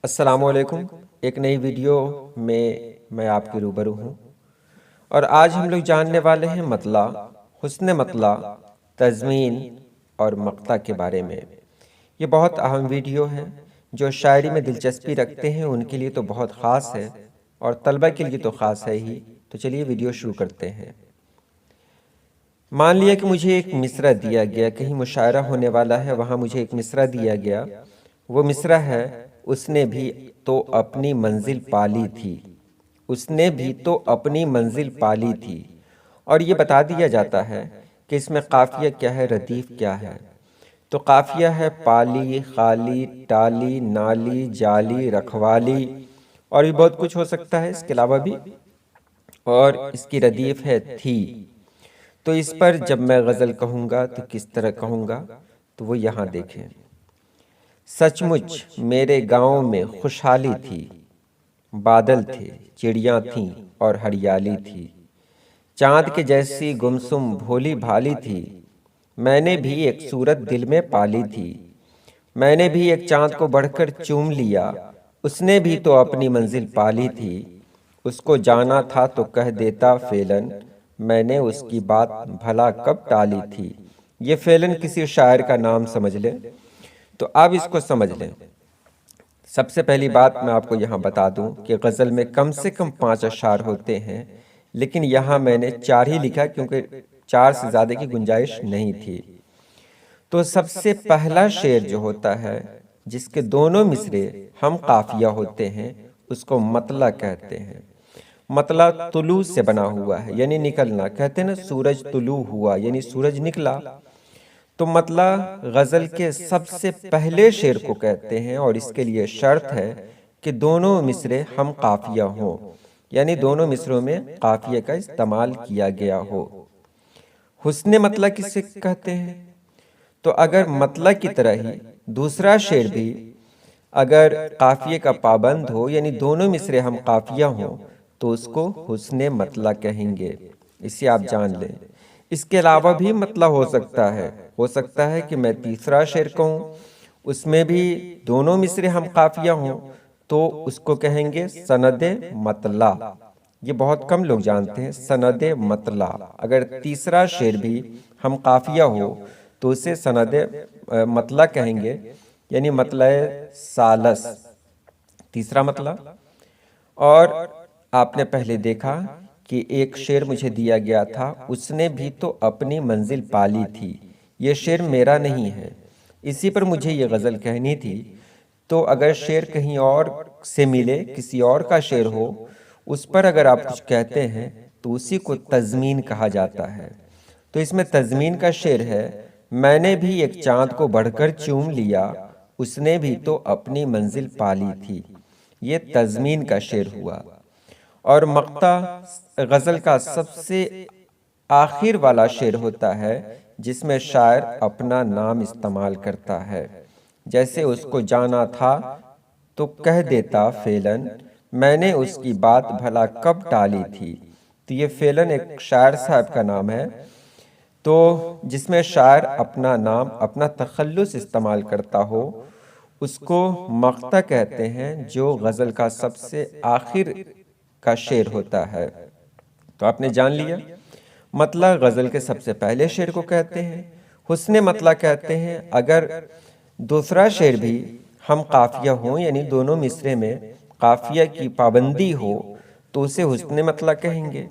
السلام علیکم۔ ایک نئی ویڈیو میں آپ کے روبرو ہوں، اور آج ہم لوگ جاننے والے ہیں مطلع، حسن مطلع، تضمین اور مقطع کے بارے میں۔ یہ بہت اہم ویڈیو ہے۔ جو شاعری میں دلچسپی رکھتے ہیں ان کے لیے تو بہت خاص ہے، اور طلبہ کے لیے تو خاص ہے ہی۔ تو چلیے ویڈیو شروع کرتے ہیں۔ مان لیا کہ مجھے ایک مصرع دیا گیا، کہیں مشاعرہ ہونے والا ہے، وہاں مجھے ایک مصرع دیا گیا۔ وہ مصرع ہے: اس نے بھی تو اپنی منزل پالی تھی، اس نے بھی تو اپنی منزل پالی تھی۔ اور یہ بتا دیا جاتا ہے کہ اس میں قافیہ کیا ہے، ردیف کیا ہے۔ تو قافیہ ہے پالی، خالی، ٹالی، نالی، جالی، رکھوالی، اور بھی بہت کچھ ہو سکتا ہے اس کے علاوہ بھی۔ اور اس کی ردیف ہے تھی۔ تو اس پر جب میں غزل کہوں گا تو کس طرح کہوں گا، تو وہ یہاں دیکھیں۔ سچ مچ میرے گاؤں میں خوشحالی تھی، بادل تھے، چڑیاں تھیں اور ہریالی تھی۔ چاند کے جیسی گمسم بھولی بھالی تھی، میں نے بھی ایک صورت دل میں پالی تھی۔ میں نے بھی ایک چاند کو بڑھ کر چوم لیا، اس نے بھی تو اپنی منزل پالی تھی۔ اس کو جانا تھا تو کہہ دیتا فعلاً، میں نے اس کی بات بھلا کب ٹالی تھی۔ یہ فعلاً کسی شاعر کا نام سمجھ لیں۔ تو اب اس کو سمجھ لیں۔ سب سے پہلی بات میں آپ کو یہاں بتا دوں کہ غزل میں کم سے کم 5 اشعار ہوتے ہیں، لیکن یہاں میں نے 4 ہی لکھا کیونکہ 4 سے زیادہ کی گنجائش نہیں تھی۔ تو سب سے پہلا شعر جو ہوتا ہے، جس کے دونوں مصرے ہم قافیہ ہوتے ہیں، اس کو مطلع کہتے ہیں۔ مطلع طلوع سے بنا ہوا ہے، یعنی نکلنا۔ کہتے ہیں نا سورج طلوع ہوا، یعنی سورج نکلا۔ تو مطلع غزل کے سب سے پہلے شعر کو کہتے ہیں، اور اس کے لیے شرط ہے کہ دونوں مصرے ہم قافیہ ہوں، یعنی دونوں مصروں میں قافیہ کا استعمال کیا گیا ہو۔ حسن مطلع کسے کہتے ہیں؟ تو اگر مطلع کی طرح ہی دوسرا شعر بھی اگر قافیے کا پابند ہو، یعنی دونوں مصرے ہم قافیہ ہوں، تو اس کو حسن مطلع کہیں گے۔ اسے آپ جان لیں۔ اس کے علاوہ بھی مطلع ہو سکتا ہے کہ میں تیسرا شعر کہوں، اس میں بھی دونوں مصرے ہم قافیہ ہوں، تو اس کو کہیں گے سند مطلع۔ یہ بہت کم لوگ جانتے ہیں، سند مطلع۔ اگر تیسرا شعر بھی ہم قافیہ ہو تو اسے سند مطلع کہیں گے، یعنی مطلع ثالث، تیسرا مطلع۔ اور آپ نے پہلے دیکھا کہ ایک شعر مجھے دیا گیا تھا، اس نے بھی تو اپنی منزل پالی تھی۔ یہ شعر میرا نہیں ہے، اسی پر مجھے یہ غزل کہنی تھی۔ تو اگر شعر کہیں اور سے ملے، کسی اور کا شعر ہو، اس پر اگر آپ کچھ کہتے ہیں تو اسی کو تضمین کہا جاتا ہے۔ تو اس میں تضمین کا شعر ہے: میں نے بھی ایک چاند کو بڑھ کر چوم لیا، اس نے بھی تو اپنی منزل پالی تھی۔ یہ تضمین کا شعر ہوا۔ اور مقطع غزل کا سب سے آخر والا شعر ہوتا ہے، جس میں شاعر اپنا نام استعمال کرتا ہے، جیسے اس کو جانا تھا تو کہہ دیتا فعلاً، میں نے اس کی بات بھلا کب ٹالی تھی۔ تو یہ فعلاً ایک شاعر صاحب کا نام ہے، تو جس میں شاعر اپنا نام، اپنا تخلص استعمال کرتا ہو، اس کو مقطع کہتے ہیں، جو غزل کا سب سے آخر کا شعر ہوتا ہے۔ تو آپ نے جان لیا، مطلع غزل کے سب سے پہلے شعر کو کہتے ہیں، حسن مطلع کہتے ہیں اگر دوسرا شعر بھی ہم قافیہ ہوں، یعنی دونوں مصرے میں قافیہ کی پابندی ہو، تو اسے حسن مطلع کہیں گے۔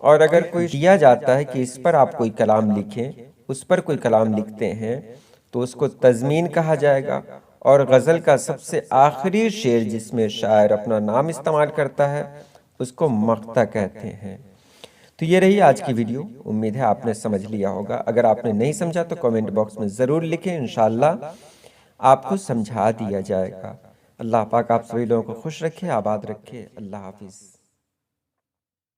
اور اگر کوئی دیا جاتا ہے کہ اس پر آپ کوئی کلام لکھیں، اس پر کوئی کلام لکھتے ہیں، تو اس کو تضمین کہا جائے گا۔ اور غزل کا سب سے آخری شعر جس میں شاعر اپنا نام استعمال کرتا ہے، اس کو مقطع کہتے ہیں۔ تو یہ رہی آج کی ویڈیو، امید ہے آپ نے سمجھ لیا ہوگا۔ اگر آپ نے نہیں سمجھا تو کمنٹ باکس میں ضرور لکھیں، انشاءاللہ آپ کو سمجھا دیا جائے گا۔ اللہ پاک آپ سبھی لوگوں کو خوش رکھے، آباد رکھے۔ اللہ حافظ۔